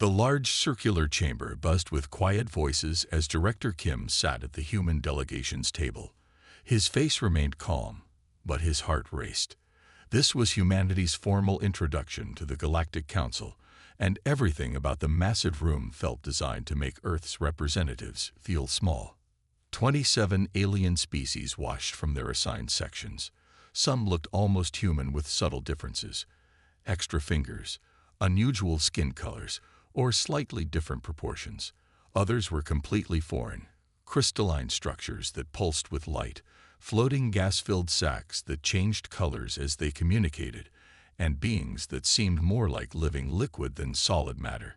The large circular chamber buzzed with quiet voices as Director Kim sat at the human delegation's table. His face remained calm, but his heart raced. This was humanity's formal introduction to the Galactic Council, and everything about the massive room felt designed to make Earth's representatives feel small. 27 alien species washed from their assigned sections. Some looked almost human with subtle differences: extra fingers, unusual skin colors, or slightly different proportions. Others were completely foreign: crystalline structures that pulsed with light, floating gas-filled sacs that changed colors as they communicated, and beings that seemed more like living liquid than solid matter.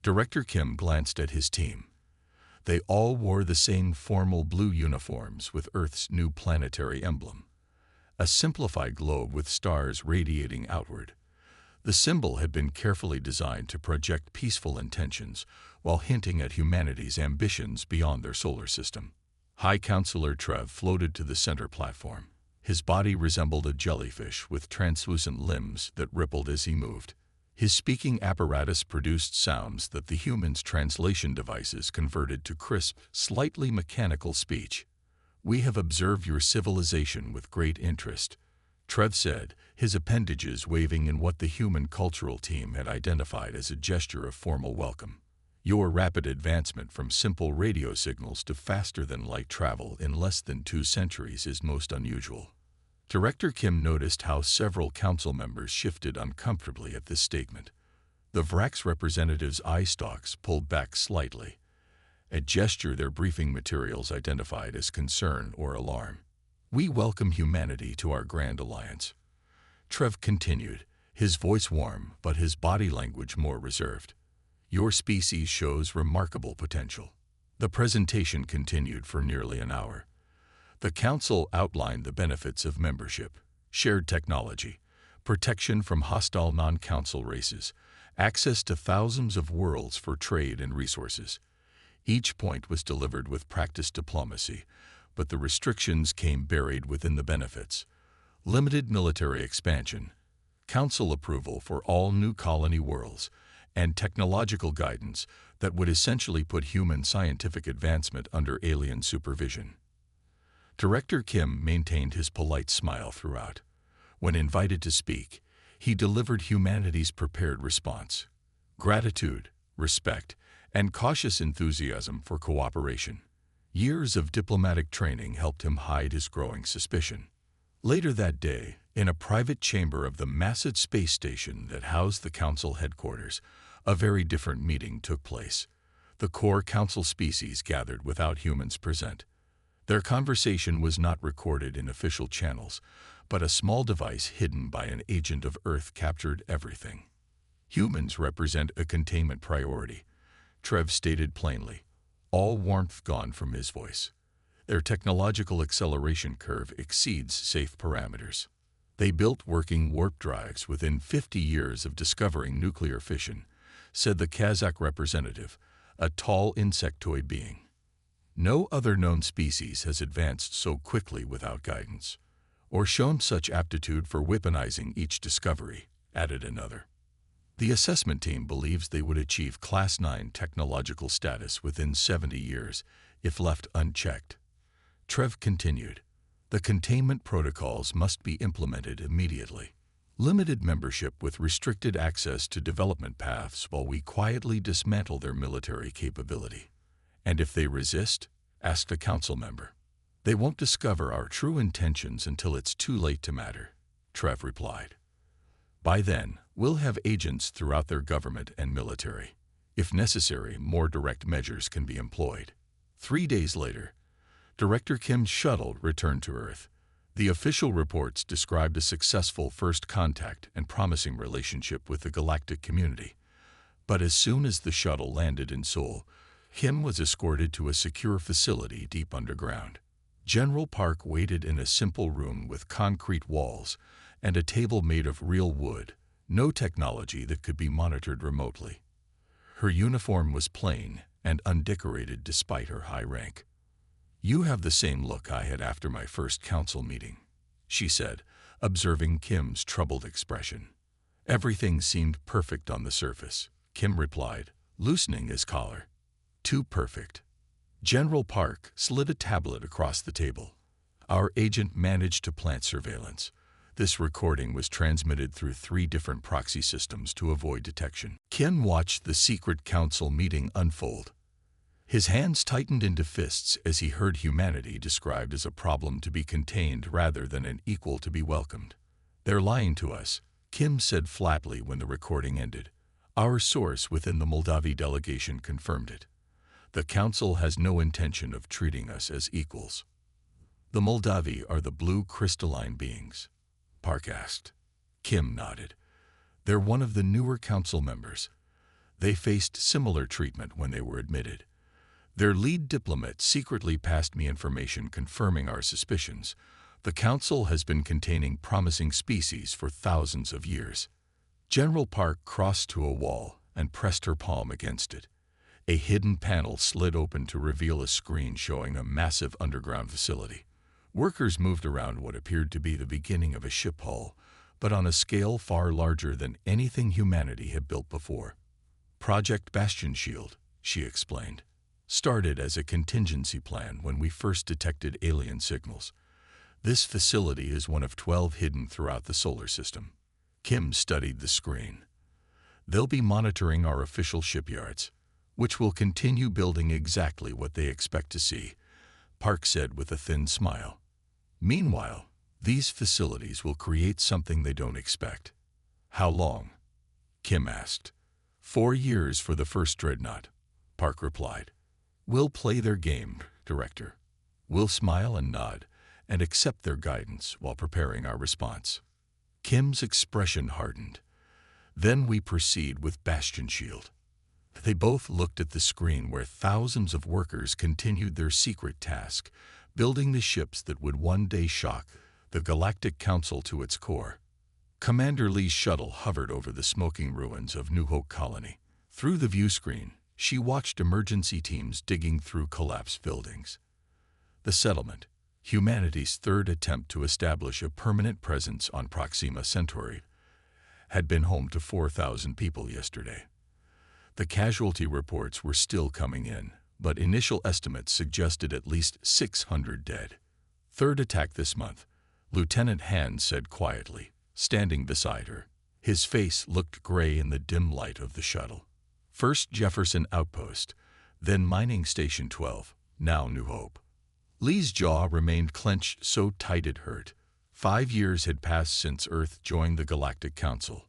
Director Kim glanced at his team. They all wore the same formal blue uniforms with Earth's new planetary emblem, a simplified globe with stars radiating outward. The symbol had been carefully designed to project peaceful intentions while hinting at humanity's ambitions beyond their solar system. High Counselor Trev floated to the center platform. His body resembled a jellyfish with translucent limbs that rippled as he moved. His speaking apparatus produced sounds that the humans' translation devices converted to crisp, slightly mechanical speech. "We have observed your civilization with great interest," Trev said, his appendages waving in what the human cultural team had identified as a gesture of formal welcome. "Your rapid advancement from simple radio signals to faster-than-light travel in less than 2 centuries is most unusual." Director Kim noticed how several council members shifted uncomfortably at this statement. The Vrax representatives' eye stalks pulled back slightly, a gesture their briefing materials identified as concern or alarm. "We welcome humanity to our grand alliance," Trev continued, his voice warm but his body language more reserved. "Your species shows remarkable potential." The presentation continued for nearly an hour. The council outlined the benefits of membership: shared technology, protection from hostile non-council races, access to thousands of worlds for trade and resources. Each point was delivered with practiced diplomacy, but the restrictions came buried within the benefits: limited military expansion, council approval for all new colony worlds, and technological guidance that would essentially put human scientific advancement under alien supervision. Director Kim maintained his polite smile throughout. When invited to speak, he delivered humanity's prepared response: gratitude, respect, and cautious enthusiasm for cooperation. Years of diplomatic training helped him hide his growing suspicion. Later that day, in a private chamber of the massive space station that housed the council headquarters, a very different meeting took place. The core council species gathered without humans present. Their conversation was not recorded in official channels, but a small device hidden by an agent of Earth captured everything. "Humans represent a containment priority," Trev stated plainly, all warmth gone from his voice. "Their technological acceleration curve exceeds safe parameters. They built working warp drives within 50 years of discovering nuclear fission," said the Kazakh representative, a tall insectoid being. "No other known species has advanced so quickly without guidance, or shown such aptitude for weaponizing each discovery," added another. "The assessment team believes they would achieve Class 9 technological status within 70 years if left unchecked." Trev continued, "The containment protocols must be implemented immediately. Limited membership with restricted access to development paths while we quietly dismantle their military capability." "And if they resist?" asked a council member. "They won't discover our true intentions until it's too late to matter," Trev replied. "By then, we'll have agents throughout their government and military. If necessary, more direct measures can be employed." 3 days later, Director Kim's shuttle returned to Earth. The official reports described a successful first contact and promising relationship with the galactic community. But as soon as the shuttle landed in Seoul, Kim was escorted to a secure facility deep underground. General Park waited in a simple room with concrete walls and a table made of real wood, no technology that could be monitored remotely. Her uniform was plain and undecorated despite her high rank. "You have the same look I had after my first council meeting," she said, observing Kim's troubled expression. Everything seemed perfect on the surface: Kim replied, loosening his collar. Too perfect. General Park slid a tablet across the table. Our agent managed to plant surveillance. This recording was transmitted through 3 different proxy systems to avoid detection. Kim watched the secret council meeting unfold. His hands tightened into fists as he heard humanity described as a problem to be contained rather than an equal to be welcomed. They're lying to us, Kim said flatly when the recording ended. Our source within the Moldavi delegation confirmed it. The council has no intention of treating us as equals. The Moldavi are the blue crystalline beings? Park asked. Kim nodded. They're one of the newer council members. They faced similar treatment when they were admitted. Their lead diplomat secretly passed me information confirming our suspicions. The council has been containing promising species for thousands of years. General Park crossed to a wall and pressed her palm against it. A hidden panel slid open to reveal a screen showing a massive underground facility. Workers moved around what appeared to be the beginning of a ship hull, but on a scale far larger than anything humanity had built before. Project Bastion Shield, she explained, started as a contingency plan when we first detected alien signals. This facility is one of 12 hidden throughout the solar system. Kim studied the screen. They'll be monitoring our official shipyards, which will continue building exactly what they expect to see, Park said with a thin smile. Meanwhile, these facilities will create something they don't expect. How long? Kim asked. 4 years for the first Dreadnought, Park replied. We'll play their game, Director. We'll smile and nod and accept their guidance while preparing our response. Kim's expression hardened. Then we proceed with Bastion Shield. They both looked at the screen where thousands of workers continued their secret task, building the ships that would one day shock the Galactic Council to its core. Commander Lee's shuttle hovered over the smoking ruins of New Hope Colony. Through the view screen, she watched emergency teams digging through collapsed buildings. The settlement, humanity's third attempt to establish a permanent presence on Proxima Centauri, had been home to 4,000 people yesterday. The casualty reports were still coming in, but initial estimates suggested at least 600 dead. Third attack this month, Lieutenant Hand said quietly, standing beside her. His face looked gray in the dim light of the shuttle. First Jefferson Outpost, then Mining Station 12, now New Hope. Lee's jaw remained clenched so tight it hurt. 5 years had passed since Earth joined the Galactic Council.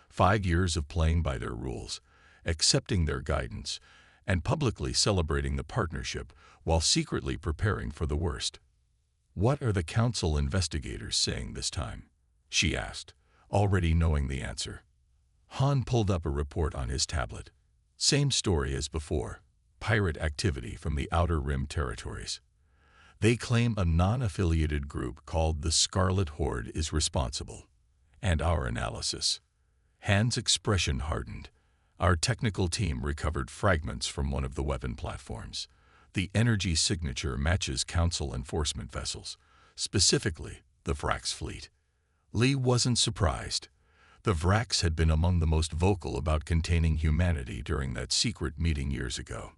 5 years of playing by their rules, accepting their guidance, and publicly celebrating the partnership while secretly preparing for the worst. What are the Council investigators saying this time? She asked, already knowing the answer. Han pulled up a report on his tablet. Same story as before, pirate activity from the Outer Rim territories. They claim a non-affiliated group called the Scarlet Horde is responsible. And our analysis. Han's expression hardened. Our technical team recovered fragments from one of the weapon platforms. The energy signature matches Council enforcement vessels, specifically the Vrax fleet. Lee wasn't surprised. The Vrax had been among the most vocal about containing humanity during that secret meeting years ago.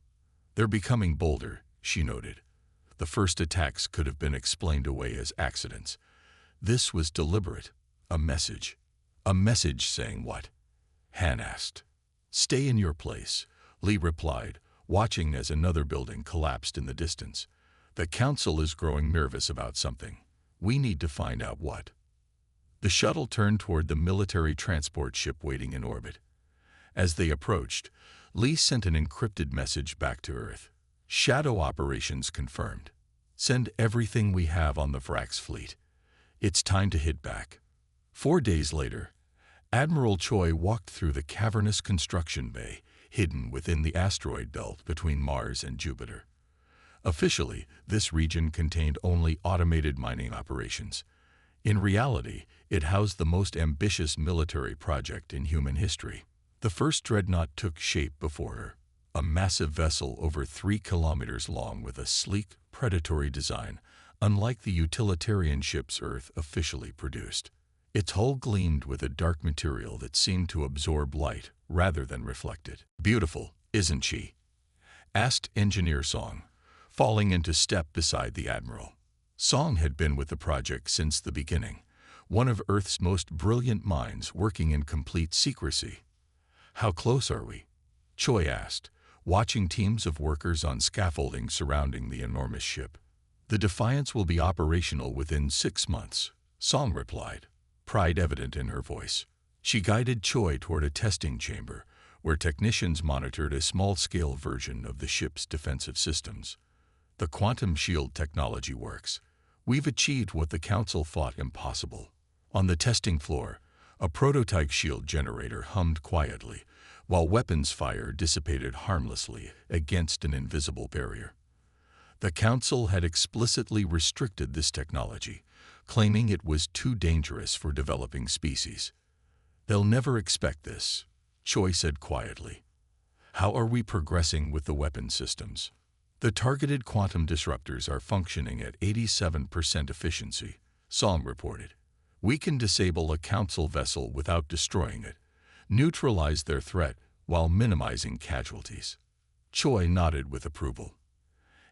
They're becoming bolder, she noted. The first attacks could have been explained away as accidents. This was deliberate. A message. A message saying what? Han asked. Stay in your place, Lee replied, watching as another building collapsed in the distance. The Council is growing nervous about something. We need to find out what. The shuttle turned toward the military transport ship waiting in orbit. As they approached, Lee sent an encrypted message back to Earth. Shadow operations confirmed. Send everything we have on the Vrax fleet. It's time to hit back. 4 days later, Admiral Choi walked through the cavernous construction bay, hidden within the asteroid belt between Mars and Jupiter. Officially, this region contained only automated mining operations. In reality, it housed the most ambitious military project in human history. The first Dreadnought took shape before her. A massive vessel over 3 kilometers long with a sleek, predatory design, unlike the utilitarian ships Earth officially produced. Its hull gleamed with a dark material that seemed to absorb light rather than reflected. "Beautiful, isn't she?" asked Engineer Song, falling into step beside the Admiral. Song had been with the project since the beginning, one of Earth's most brilliant minds working in complete secrecy. "How close are we?" Choi asked, watching teams of workers on scaffolding surrounding the enormous ship. "The Defiance will be operational within 6 months," Song replied, pride evident in her voice. She guided Choi toward a testing chamber, where technicians monitored a small-scale version of the ship's defensive systems. "The quantum shield technology works. We've achieved what the Council thought impossible." On the testing floor, a prototype shield generator hummed quietly, while weapons fire dissipated harmlessly against an invisible barrier. The Council had explicitly restricted this technology, claiming it was too dangerous for developing species. "They'll never expect this," Choi said quietly. "How are we progressing with the weapon systems?" "The targeted quantum disruptors are functioning at 87% efficiency," Song reported. "We can disable a Council vessel without destroying it, neutralize their threat while minimizing casualties." Choi nodded with approval.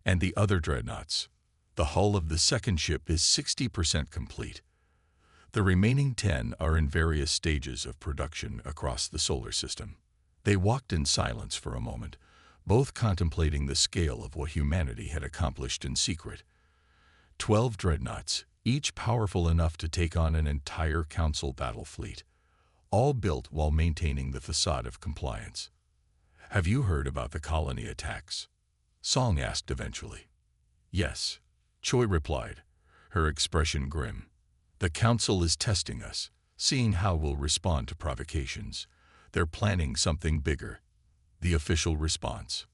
"And the other Dreadnoughts? The hull of the second ship is 60% complete. The remaining 10 are in various stages of production across the solar system." They walked in silence for a moment, both contemplating the scale of what humanity had accomplished in secret. 12 Dreadnoughts, each powerful enough to take on an entire Council battle fleet, all built while maintaining the facade of compliance. "Have you heard about the colony attacks?" Song asked eventually. "Yes," Choi replied, her expression grim. "The Council is testing us, seeing how we'll respond to provocations. They're planning something bigger." The official response: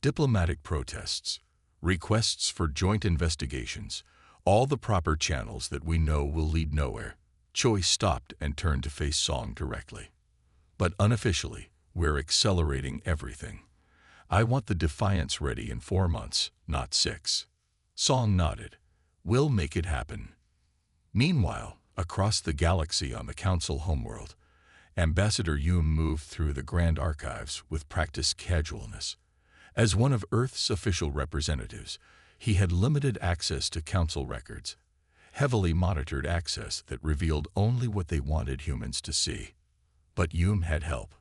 diplomatic protests, requests for joint investigations, all the proper channels that we know will lead nowhere. Choi stopped and turned to face Song directly. "But unofficially, we're accelerating everything. I want the Defiance ready in 4 months, not 6. Song nodded. "We'll make it happen." Meanwhile, across the galaxy on the Council homeworld, Ambassador Yoon moved through the Grand Archives with practiced casualness. As one of Earth's official representatives, he had limited access to Council records, heavily monitored access that revealed only what they wanted humans to see. But Yoon had help.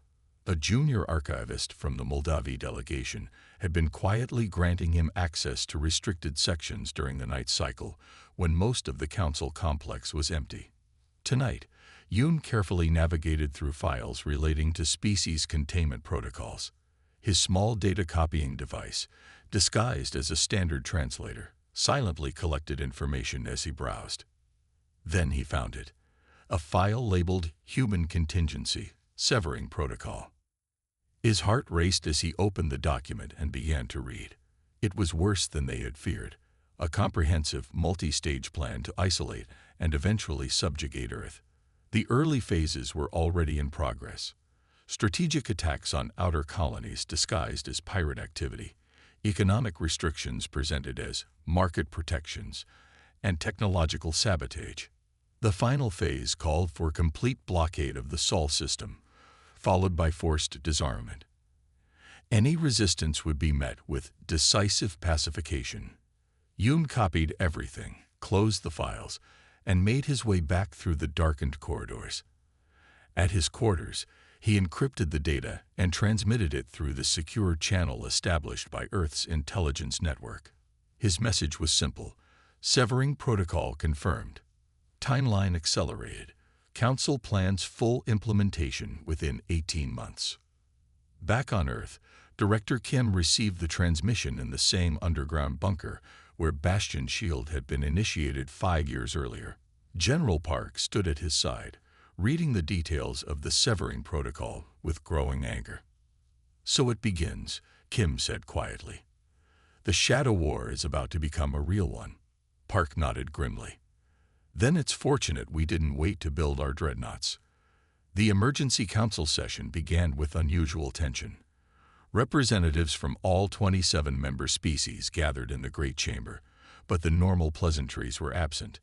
A junior archivist from the Moldavi delegation had been quietly granting him access to restricted sections during the night cycle when most of the Council complex was empty. Tonight, Yoon carefully navigated through files relating to species containment protocols. His small data copying device, disguised as a standard translator, silently collected information as he browsed. Then he found it, a file labeled Human Contingency, Severing Protocol. His heart raced as he opened the document and began to read. It was worse than they had feared, a comprehensive, multi-stage plan to isolate and eventually subjugate Earth. The early phases were already in progress. Strategic attacks on outer colonies disguised as pirate activity, economic restrictions presented as market protections, and technological sabotage. The final phase called for complete blockade of the Sol system, followed by forced disarmament. Any resistance would be met with decisive pacification. Yoon copied everything, closed the files, and made his way back through the darkened corridors. At his quarters, he encrypted the data and transmitted it through the secure channel established by Earth's intelligence network. His message was simple: severing protocol confirmed. Timeline accelerated. Council plans full implementation within 18 months. Back on Earth, Director Kim received the transmission in the same underground bunker where Bastion Shield had been initiated 5 years earlier. General Park stood at his side, reading the details of the severing protocol with growing anger. "So it begins," Kim said quietly. "The Shadow War is about to become a real one." Park nodded grimly. "Then it's fortunate we didn't wait to build our Dreadnoughts." The emergency council session began with unusual tension. Representatives from all 27 member species gathered in the Great Chamber, but the normal pleasantries were absent.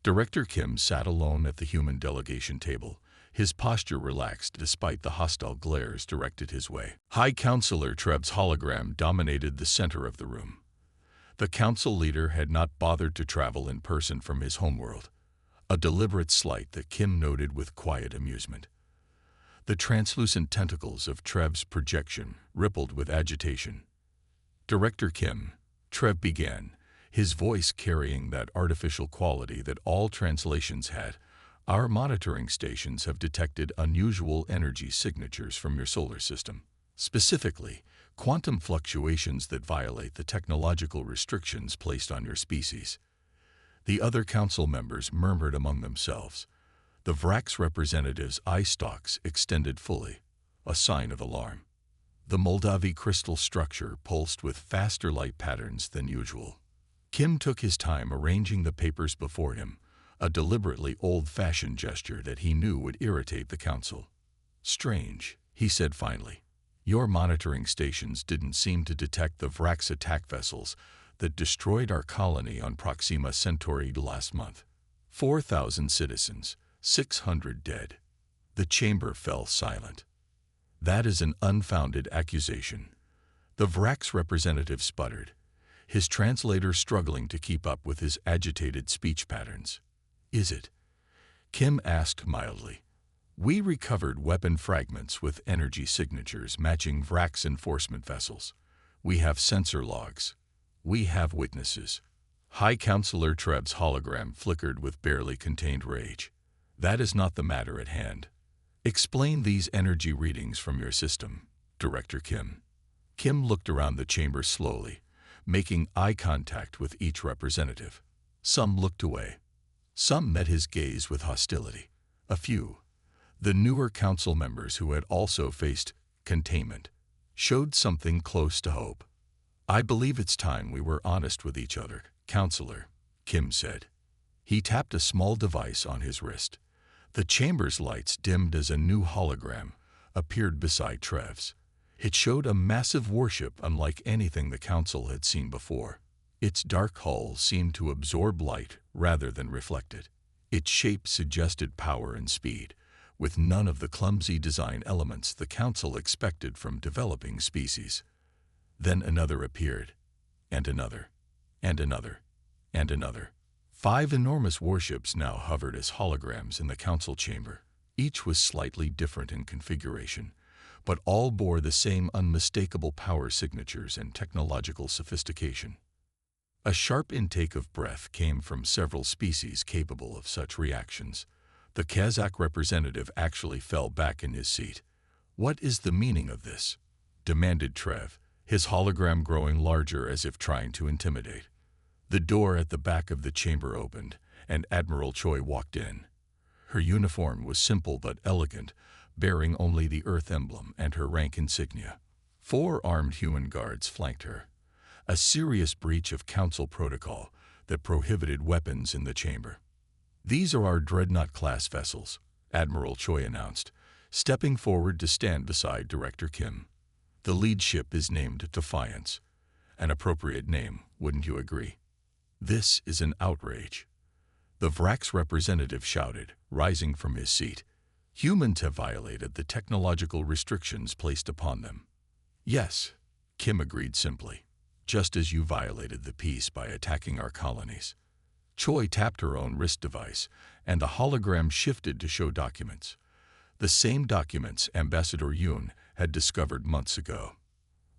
Director Kim sat alone at the human delegation table, His posture relaxed despite the hostile glares directed his way. High Counselor Trev's hologram dominated the center of the room. The council leader had not bothered to travel in person from his homeworld, a deliberate slight that Kim noted with quiet amusement. The translucent tentacles of Trev's projection rippled with agitation. "Director Kim," Trev began, his voice carrying that artificial quality that all translations had, "our monitoring stations have detected unusual energy signatures from your solar system. Specifically, quantum fluctuations that violate the technological restrictions placed on your species." The other council members murmured among themselves. The Vrax representative's eye stalks extended fully, a sign of alarm. The Moldavi crystal structure pulsed with faster light patterns than usual. Kim took his time arranging the papers before him, a deliberately old-fashioned gesture that he knew would irritate the council. "Strange," he said finally. "Your monitoring stations didn't seem to detect the Vrax attack vessels that destroyed our colony on Proxima Centauri last month. 4,000 citizens, 600 dead." The chamber fell silent. "That is an unfounded accusation," the Vrax representative sputtered, his translator struggling to keep up with his agitated speech patterns. "Is it?" Kim asked mildly. "We recovered weapon fragments with energy signatures matching Vrax enforcement vessels. We have sensor logs. We have witnesses." High Counselor Trev's hologram flickered with barely contained rage. "That is not the matter at hand. Explain these energy readings from your system, Director Kim." Kim looked around the chamber slowly, making eye contact with each representative. Some looked away. Some met his gaze with hostility. A few, the newer council members who had also faced containment, showed something close to hope. "I believe it's time we were honest with each other, Counselor," Kim said. He tapped a small device on his wrist. The chamber's lights dimmed as a new hologram appeared beside Trev's. It showed a massive warship unlike anything the council had seen before. Its dark hull seemed to absorb light rather than reflect it. Its shape suggested power and speed, with none of the clumsy design elements the council expected from developing species. Then another appeared, and another, and another, and another. 5 enormous warships now hovered as holograms in the council chamber. Each was slightly different in configuration, but all bore the same unmistakable power signatures and technological sophistication. A sharp intake of breath came from several species capable of such reactions. The Kazakh representative actually fell back in his seat. "What is the meaning of this?" demanded Trev, his hologram growing larger as if trying to intimidate. The door at the back of the chamber opened, and Admiral Choi walked in. Her uniform was simple but elegant, bearing only the Earth emblem and her rank insignia. 4 armed human guards flanked her, a serious breach of council protocol that prohibited weapons in the chamber. "These are our Dreadnought-class vessels," Admiral Choi announced, stepping forward to stand beside Director Kim. "The lead ship is named Defiance. An appropriate name, wouldn't you agree?" "This is an outrage," the Vrax representative shouted, rising from his seat. "Humans have violated the technological restrictions placed upon them." "Yes," Kim agreed simply, "just as you violated the peace by attacking our colonies." Choi tapped her own wrist device, and the hologram shifted to show documents. The same documents Ambassador Yoon had discovered months ago.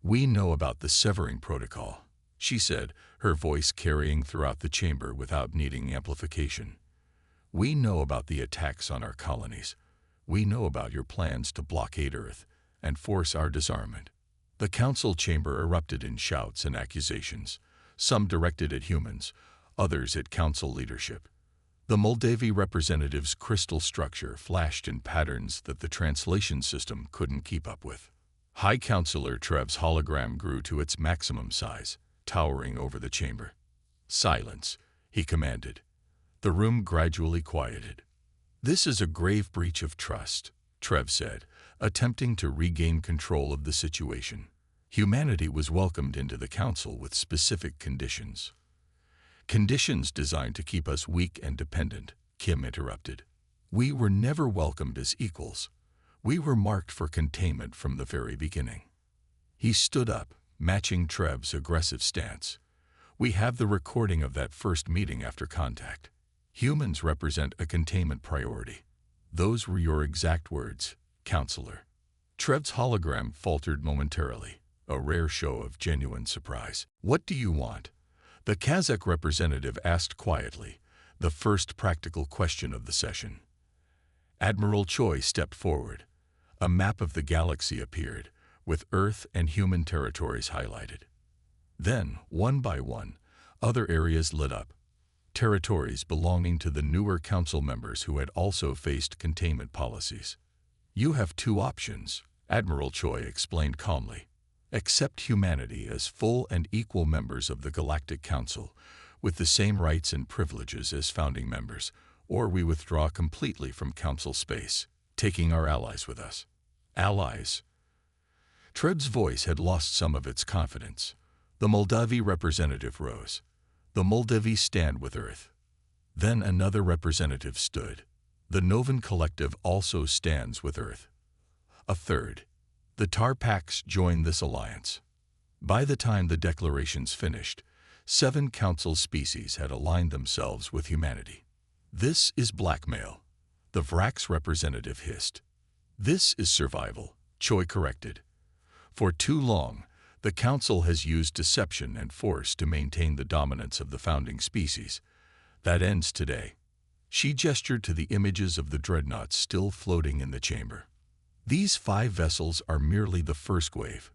"We know about the severing protocol," she said, her voice carrying throughout the chamber without needing amplification. "We know about the attacks on our colonies. We know about your plans to blockade Earth and force our disarmament." The council chamber erupted in shouts and accusations, some directed at humans, others at council leadership. The Moldavi representative's crystal structure flashed in patterns that the translation system couldn't keep up with. High Counselor Trev's hologram grew to its maximum size, towering over the chamber. "Silence," he commanded. The room gradually quieted. "This is a grave breach of trust," Trev said, attempting to regain control of the situation. "Humanity was welcomed into the council with specific conditions." "Conditions designed to keep us weak and dependent," Kim interrupted. We were never welcomed as equals. We were marked for containment from the very beginning. He stood up, matching Trev's aggressive stance. We have the recording of that first meeting after contact. Humans represent a containment priority. Those were your exact words, Counselor. Trev's hologram faltered momentarily, a rare show of genuine surprise. What do you want? The Kazakh representative asked quietly, the first practical question of the session. Admiral Choi stepped forward. A map of the galaxy appeared, with Earth and human territories highlighted. Then, one by one, other areas lit up. Territories belonging to the newer council members who had also faced containment policies. You have two options, Admiral Choi explained calmly. Accept humanity as full and equal members of the Galactic Council, with the same rights and privileges as founding members, or we withdraw completely from Council space, taking our allies with us. Allies? Trev's voice had lost some of its confidence. The Moldavi representative rose. The Moldavi stand with Earth. Then another representative stood. The Novan Collective also stands with Earth. A third. The Tarpax joined this alliance. By the time the declarations finished, 7 council species had aligned themselves with humanity. This is blackmail, the Vrax representative hissed. This is survival, Choi corrected. For too long, the Council has used deception and force to maintain the dominance of the founding species. That ends today. She gestured to the images of the Dreadnoughts still floating in the chamber. These 5 vessels are merely the first wave.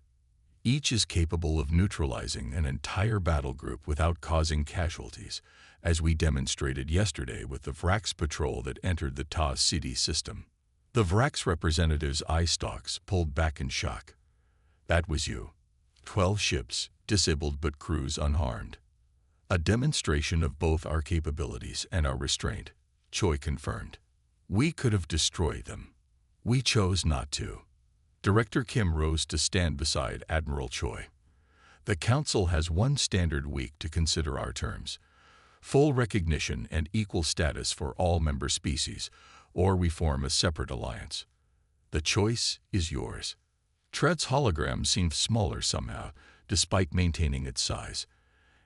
Each is capable of neutralizing an entire battle group without causing casualties, as we demonstrated yesterday with the Vrax patrol that entered the Taz City system. The Vrax representative's eye stalks pulled back in shock. That was you. 12 ships, disabled but crews unharmed. A demonstration of both our capabilities and our restraint, Choi confirmed. We could have destroyed them. We chose not to. Director Kim rose to stand beside Admiral Choi. The Council has one standard week to consider our terms. Full recognition and equal status for all member species, or we form a separate alliance. The choice is yours. Trev's hologram seemed smaller somehow, despite maintaining its size.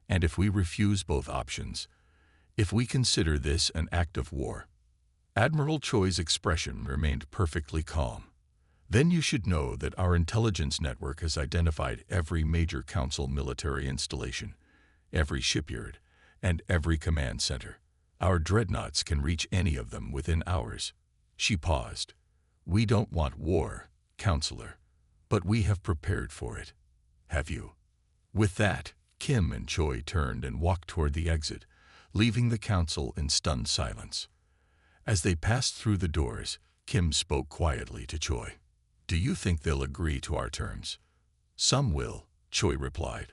And if we refuse both options, if we consider this an act of war. Admiral Choi's expression remained perfectly calm. Then you should know that our intelligence network has identified every major council military installation, every shipyard, and every command center. Our dreadnoughts can reach any of them within hours. She paused. We don't want war, Counselor, but we have prepared for it. Have you? With that, Kim and Choi turned and walked toward the exit, leaving the council in stunned silence. As they passed through the doors, Kim spoke quietly to Choi. Do you think they'll agree to our terms? Some will, Choi replied.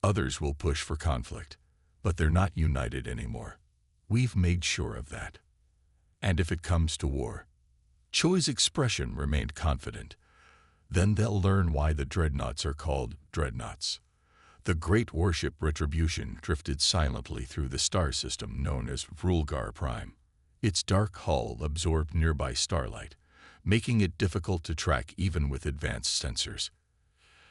Others will push for conflict, but they're not united anymore. We've made sure of that. And if it comes to war? Choi's expression remained confident. Then they'll learn why the dreadnoughts are called dreadnoughts. The great warship Retribution drifted silently through the star system known as Vrulgar Prime. Its dark hull absorbed nearby starlight, making it difficult to track even with advanced sensors.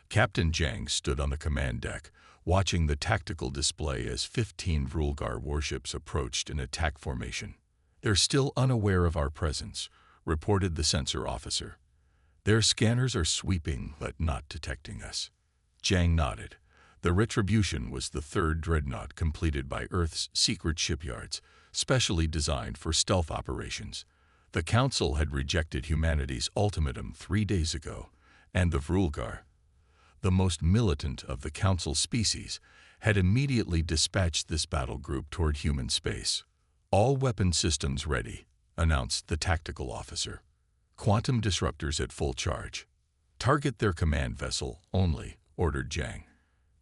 Captain Jang stood on the command deck, watching the tactical display as 15 Vrulgar warships approached in attack formation. They're still unaware of our presence, reported the sensor officer. Their scanners are sweeping but not detecting us. Jang nodded. The Retribution was the 3rd dreadnought completed by Earth's secret shipyards, specially designed for stealth operations. The Council had rejected humanity's ultimatum 3 days ago, and the Vrulgar, the most militant of the Council species, had immediately dispatched this battle group toward human space. All weapon systems ready, announced the tactical officer. Quantum disruptors at full charge. Target their command vessel only, ordered Jang.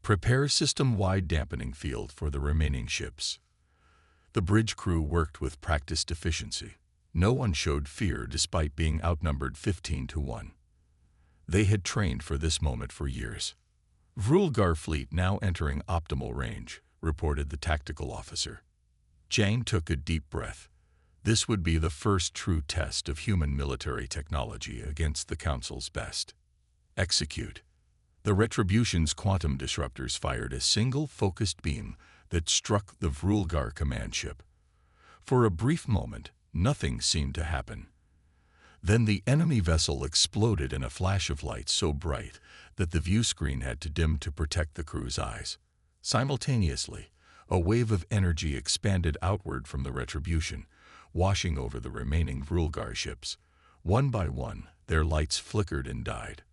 Prepare system-wide dampening field for the remaining ships. The bridge crew worked with practiced efficiency. No one showed fear despite being outnumbered 15 to 1. They had trained for this moment for years. Vrulgar fleet now entering optimal range, reported the tactical officer. Jang took a deep breath. This would be the first true test of human military technology against the Council's best. Execute. The Retribution's quantum disruptors fired a single focused beam that struck the Vrulgar command ship. For a brief moment, nothing seemed to happen. Then the enemy vessel exploded in a flash of light so bright that the view screen had to dim to protect the crew's eyes. Simultaneously, a wave of energy expanded outward from the Retribution, washing over the remaining Vrulgar ships. One by one, their lights flickered and died.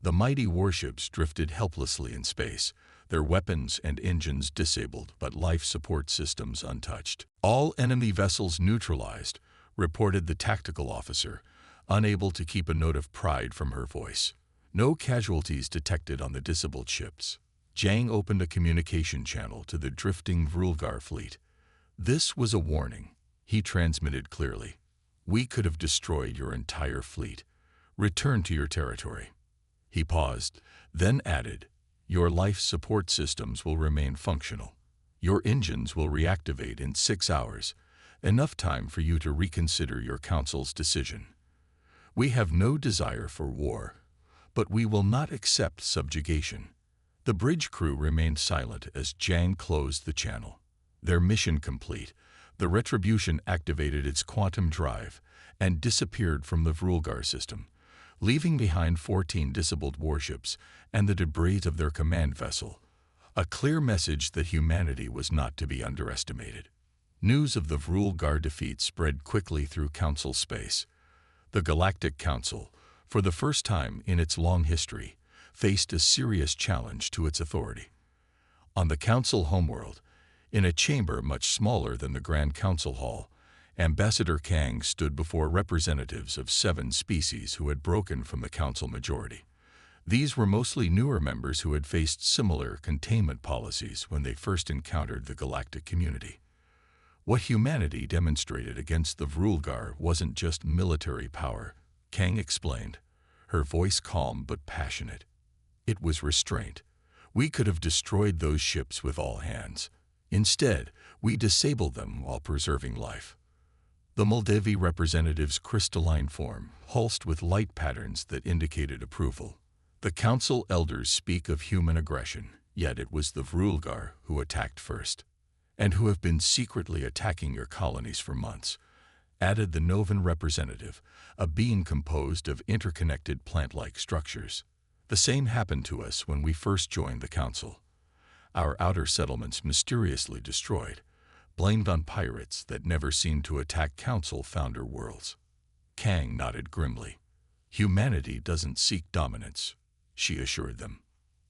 The mighty warships drifted helplessly in space, their weapons and engines disabled but life support systems untouched. All enemy vessels neutralized, reported the tactical officer, unable to keep a note of pride from her voice. No casualties detected on the disabled ships. Jang opened a communication channel to the drifting Vrulgar fleet. This was a warning. He transmitted clearly. We could have destroyed your entire fleet. Return to your territory. He paused, then added, your life support systems will remain functional. Your engines will reactivate in 6 hours, enough time for you to reconsider your council's decision. We have no desire for war, but we will not accept subjugation. The bridge crew remained silent as Jang closed the channel. Their mission complete, the Retribution activated its quantum drive and disappeared from the Vrulgar system, leaving behind 14 disabled warships and the debris of their command vessel, a clear message that humanity was not to be underestimated. News of the Vrulgar defeat spread quickly through Council space. The Galactic Council, for the first time in its long history, faced a serious challenge to its authority. On the Council homeworld, in a chamber much smaller than the Grand Council Hall, Ambassador Kang stood before representatives of 7 species who had broken from the Council majority. These were mostly newer members who had faced similar containment policies when they first encountered the galactic community. What humanity demonstrated against the Vrulgar wasn't just military power, Kang explained, her voice calm but passionate. It was restraint. We could have destroyed those ships with all hands. Instead, we disabled them while preserving life. The Moldavi representative's crystalline form pulsed with light patterns that indicated approval. The council elders speak of human aggression, yet it was the Vrulgar who attacked first, and who have been secretly attacking your colonies for months, added the Novan representative, a being composed of interconnected plant-like structures. The same happened to us when we first joined the council. Our outer settlements mysteriously destroyed, blamed on pirates that never seemed to attack council founder worlds. Kang nodded grimly. Humanity doesn't seek dominance, she assured them.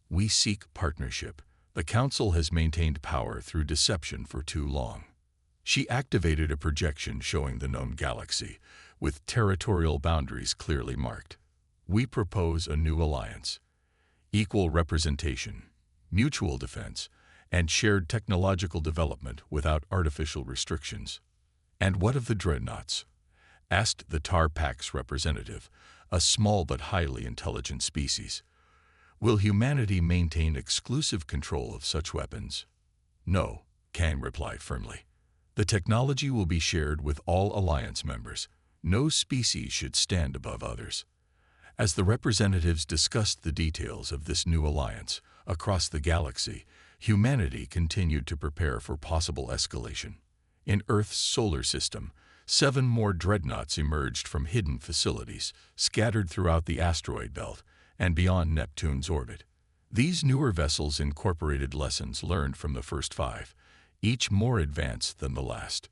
We seek partnership. The council has maintained power through deception for too long. She activated a projection showing the known galaxy, with territorial boundaries clearly marked. We propose a new alliance. Equal representation, mutual defense, and shared technological development without artificial restrictions. And what of the Dreadnoughts? Asked the Tarpax representative, a small but highly intelligent species. Will humanity maintain exclusive control of such weapons? No, Kang replied firmly. The technology will be shared with all alliance members. No species should stand above others. As the representatives discussed the details of this new alliance across the galaxy, humanity continued to prepare for possible escalation. In Earth's solar system, 7 more dreadnoughts emerged from hidden facilities scattered throughout the asteroid belt and beyond Neptune's orbit. These newer vessels incorporated lessons learned from the first 5, each more advanced than the last.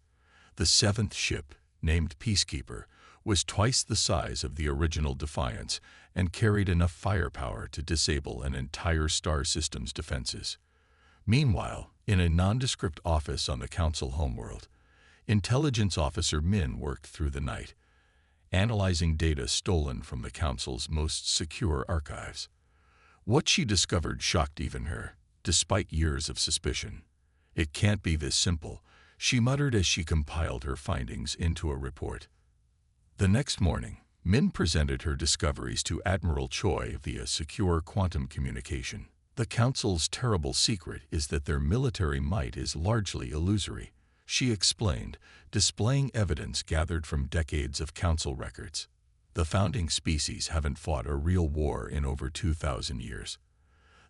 The 7th ship, named Peacekeeper, was twice the size of the original Defiance and carried enough firepower to disable an entire star system's defenses. Meanwhile, in a nondescript office on the Council homeworld, Intelligence Officer Min worked through the night, analyzing data stolen from the Council's most secure archives. What she discovered shocked even her, despite years of suspicion. It can't be this simple, she muttered as she compiled her findings into a report. The next morning, Min presented her discoveries to Admiral Choi via secure quantum communication. The Council's terrible secret is that their military might is largely illusory, she explained, displaying evidence gathered from decades of council records. The founding species haven't fought a real war in over 2,000 years.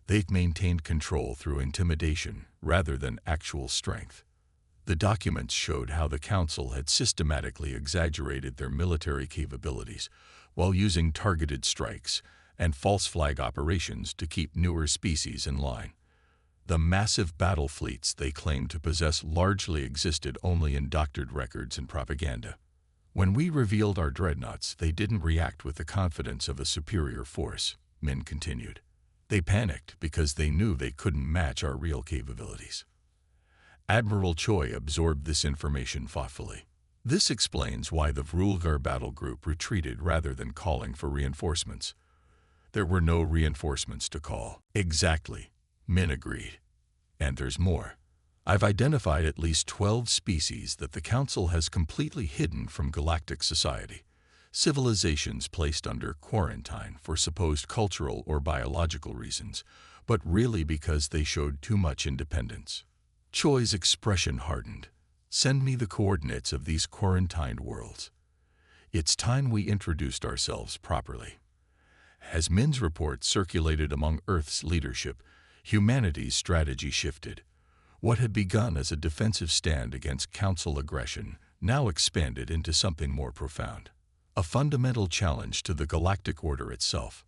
They've maintained control through intimidation rather than actual strength. The documents showed how the Council had systematically exaggerated their military capabilities while using targeted strikes and false flag operations to keep newer species in line. The massive battle fleets they claimed to possess largely existed only in doctored records and propaganda. When we revealed our dreadnoughts, they didn't react with the confidence of a superior force, Min continued. They panicked because they knew they couldn't match our real capabilities. Admiral Choi absorbed this information thoughtfully. This explains why the Vrulgar battle group retreated rather than calling for reinforcements. There were no reinforcements to call. Exactly, Min agreed. And there's more. I've identified at least 12 species that the Council has completely hidden from galactic society. Civilizations placed under quarantine for supposed cultural or biological reasons, but really because they showed too much independence. Choi's expression hardened. Send me the coordinates of these quarantined worlds. It's time we introduced ourselves properly. As Min's report circulated among Earth's leadership, humanity's strategy shifted. What had begun as a defensive stand against Council aggression now expanded into something more profound. A fundamental challenge to the galactic order itself.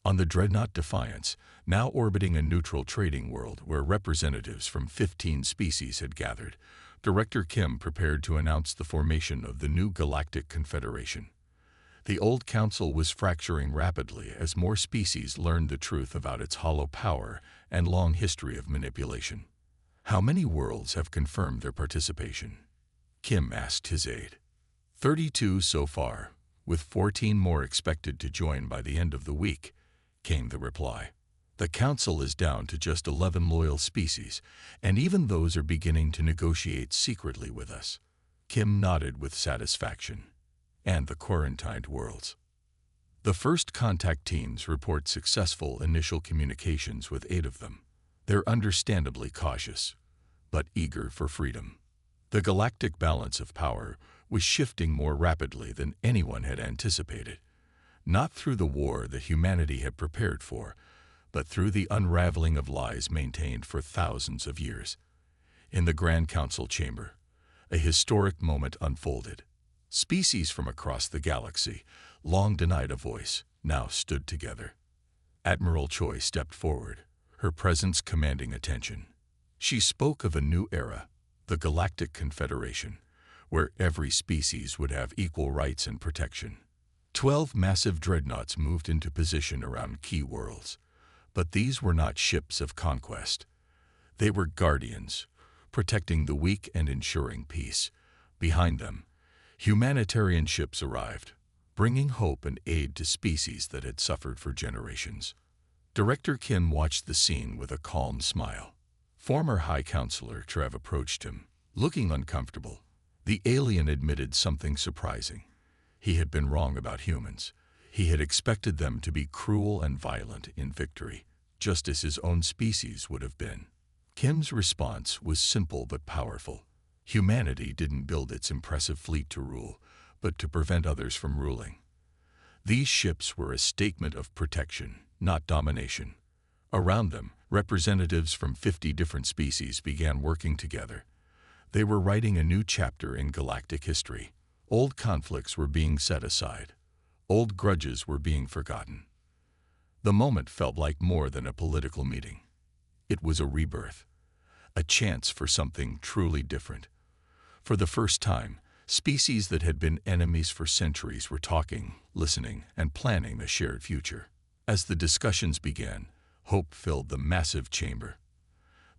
On the Dreadnought Defiance, now orbiting a neutral trading world where representatives from 15 species had gathered, Director Kim prepared to announce the formation of the new Galactic Confederation. The old council was fracturing rapidly as more species learned the truth about its hollow power and long history of manipulation. How many worlds have confirmed their participation? Kim asked his aide. 32 so far, with 14 more expected to join by the end of the week, came the reply. The council is down to just 11 loyal species, and even those are beginning to negotiate secretly with us. Kim nodded with satisfaction. And the quarantined worlds. The first contact teams report successful initial communications with 8 of them. They're understandably cautious, but eager for freedom. The galactic balance of power was shifting more rapidly than anyone had anticipated, not through the war that humanity had prepared for, but through the unraveling of lies maintained for thousands of years. In the Grand Council chamber, a historic moment unfolded. Species from across the galaxy, long denied a voice, now stood together. Admiral Choi stepped forward, her presence commanding attention. She spoke of a new era, the Galactic Confederation, where every species would have equal rights and protection. 12 massive dreadnoughts moved into position around key worlds, but these were not ships of conquest. They were guardians, protecting the weak and ensuring peace. Behind them, humanitarian ships arrived, bringing hope and aid to species that had suffered for generations. Director Kim watched the scene with a calm smile. Former High Counselor Trev approached him, looking uncomfortable. The alien admitted something surprising. He had been wrong about humans. He had expected them to be cruel and violent in victory, just as his own species would have been. Kim's response was simple but powerful. Humanity didn't build its impressive fleet to rule, but to prevent others from ruling. These ships were a statement of protection, not domination. Around them, representatives from 50 different species began working together. They were writing a new chapter in galactic history. Old conflicts were being set aside. Old grudges were being forgotten. The moment felt like more than a political meeting. It was a rebirth, a chance for something truly different. For the first time, species that had been enemies for centuries were talking, listening, and planning a shared future. As the discussions began, hope filled the massive chamber.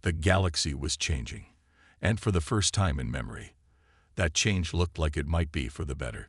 The galaxy was changing, and for the first time in memory, that change looked like it might be for the better.